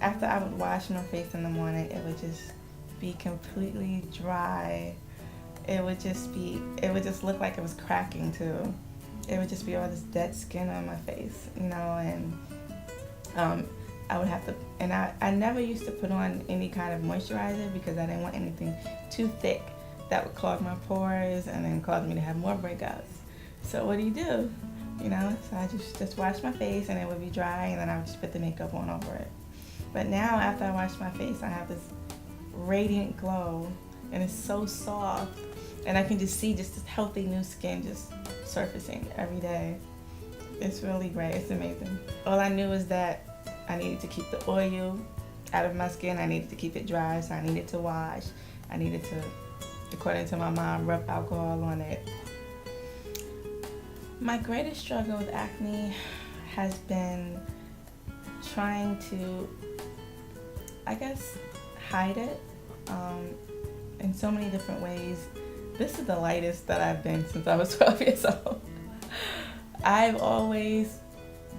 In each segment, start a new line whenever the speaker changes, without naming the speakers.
after I would wash my face in the morning, it would just be completely dry. It would just look like it was cracking too. It would just be all this dead skin on my face, and I would have to, and I never used to put on any kind of moisturizer because I didn't want anything too thick that would clog my pores and then cause me to have more breakouts. So what do? So I just wash my face and it would be dry, and then I would just put the makeup on over it. But now after I wash my face, I have this radiant glow, and it's so soft, and I can just see just this healthy new skin just surfacing every day. It's really great. It's amazing. All I knew is that I needed to keep the oil out of my skin. I needed to keep it dry, so I needed to wash. I needed to, according to my mom, rub alcohol on it. My greatest struggle with acne has been trying to, I guess, hide it in so many different ways. This is the lightest that I've been since I was 12 years old. I've always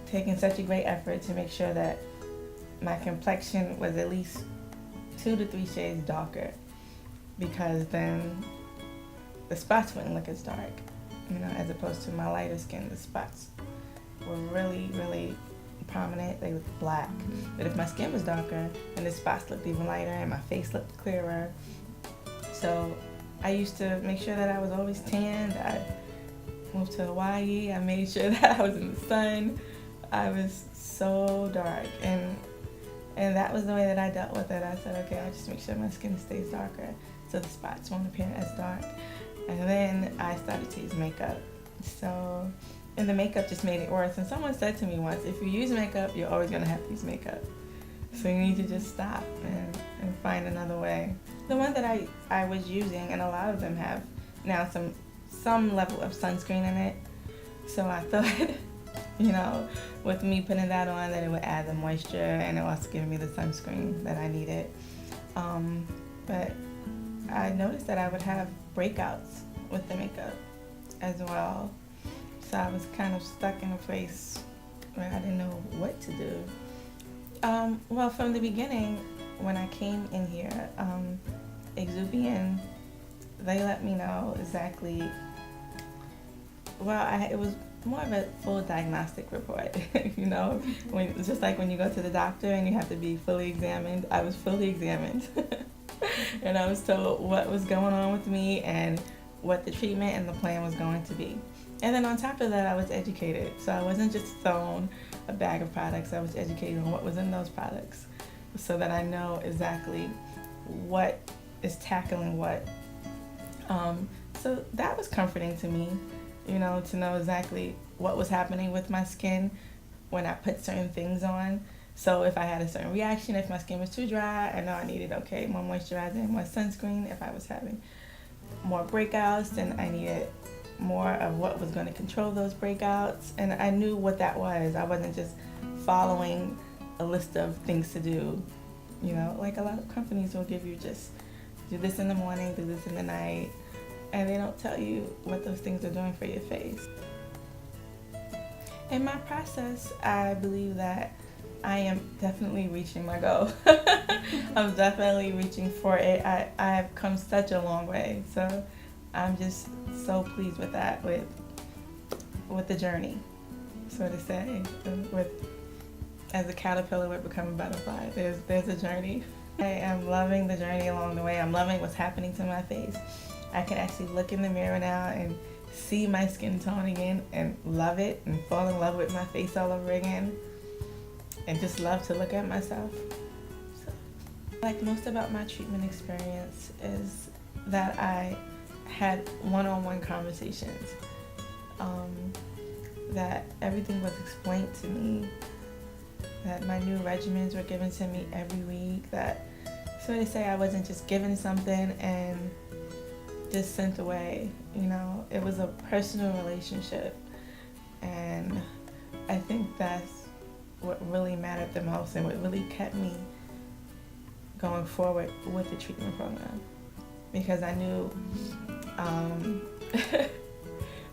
taken such a great effort to make sure that my complexion was at least 2 to 3 shades darker, because then the spots wouldn't look as dark, as opposed to my lighter skin. The spots were really, really prominent. They looked black. But if my skin was darker, then the spots looked even lighter and my face looked clearer. So I used to make sure that I was always tanned. I moved to Hawaii. I made sure that I was in the sun. I was so dark, and that was the way that I dealt with it. I said, okay, I'll just make sure my skin stays darker so the spots won't appear as dark. And then I started to use makeup. And the makeup just made it worse. And someone said to me once, if you use makeup, you're always going to have to use makeup. So you need to just stop and find another way. The one that I was using, and a lot of them have now some level of sunscreen in it. So I thought, with me putting that on, that it would add the moisture and it also give me the sunscreen that I needed. But I noticed that I would have breakouts with the makeup as well. So I was kind of stuck in a place where I didn't know what to do. Well, from the beginning, when I came in here, Exubian, they let me know exactly, it was more of a full diagnostic report, it's just like when you go to the doctor and you have to be fully examined. I was fully examined. And I was told what was going on with me and what the treatment and the plan was going to be. And then on top of that, I was educated. So I wasn't just thrown a bag of products. I was educated on what was in those products so that I know exactly what is tackling what. So that was comforting to me, to know exactly what was happening with my skin when I put certain things on. So if I had a certain reaction, if my skin was too dry, I know I needed, more moisturizer and more sunscreen. If I was having more breakouts, then I needed more of what was going to control those breakouts. And I knew what that was. I wasn't just following a list of things to do. Like a lot of companies will give you just do this in the morning, do this in the night, and they don't tell you what those things are doing for your face. In my process, I believe that I am definitely reaching my goal. I'm definitely reaching for it. I've come such a long way. So I'm just so pleased with that, with the journey, so to say. As a caterpillar would become a butterfly, there's a journey. I am loving the journey along the way. I'm loving what's happening to my face. I can actually look in the mirror now and see my skin tone again and love it and fall in love with my face all over again. And just love to look at myself. So, like most about my treatment experience is that I had one-on-one conversations. That everything was explained to me. That my new regimens were given to me every week. That, so to say, I wasn't just given something and just sent away. It was a personal relationship, and I think that's what really mattered the most and what really kept me going forward with the treatment program, because I knew,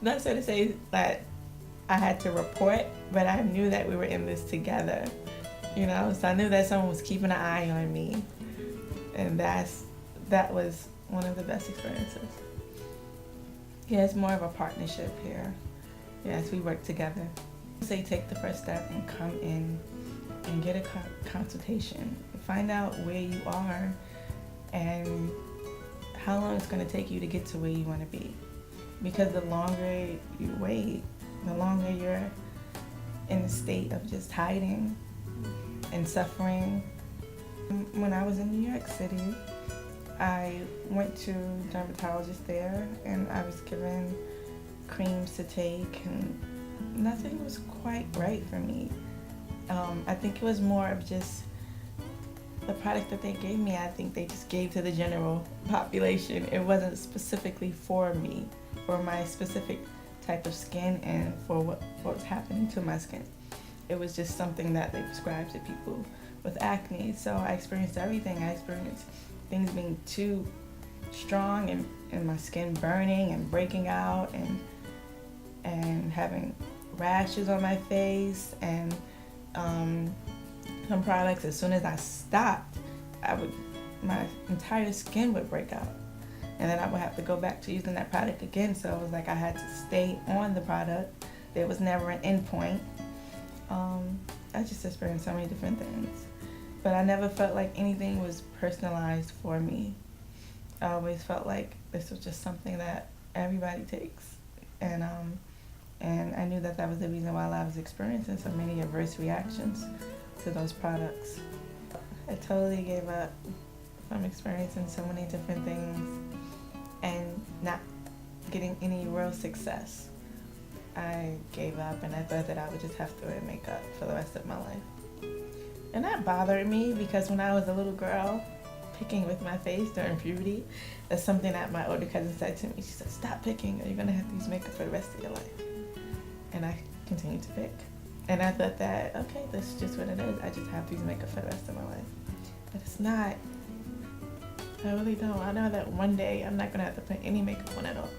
not so to say that I had to report, but I knew that we were in this together, you know. So I knew that someone was keeping an eye on me, and that was one of the best experiences. Yeah, it's more of a partnership here. Yes, we work together. Say take the first step and come in and get a consultation. Find out where you are and how long it's going to take you to get to where you want to be. Because the longer you wait, the longer you're in a state of just hiding and suffering. When I was in New York City, I went to a dermatologist there and I was given creams to take and nothing was quite right for me. I think it was more of just the product that they gave me. I think they just gave to the general population. It wasn't specifically for me, for my specific type of skin and for what was happening to my skin. It was just something that they prescribed to people with acne. So I experienced everything. I experienced things being too strong and my skin burning and breaking out and having rashes on my face and some products, as soon as I stopped, my entire skin would break out. And then I would have to go back to using that product again. So it was like I had to stay on the product. There was never an end point. I just experienced so many different things. But I never felt like anything was personalized for me. I always felt like this was just something that everybody takes. And I knew that that was the reason why I was experiencing so many adverse reactions to those products. I totally gave up from experiencing so many different things and not getting any real success. I gave up and I thought that I would just have to wear makeup for the rest of my life. And that bothered me because when I was a little girl, picking with my face during puberty, that's something that my older cousin said to me. She said, stop picking or you're gonna have to use makeup for the rest of your life. And I continued to pick. And I thought that, okay, that's just what it is. I just have to use makeup for the rest of my life. But it's not. I really don't. I know that one day I'm not gonna have to put any makeup on at all.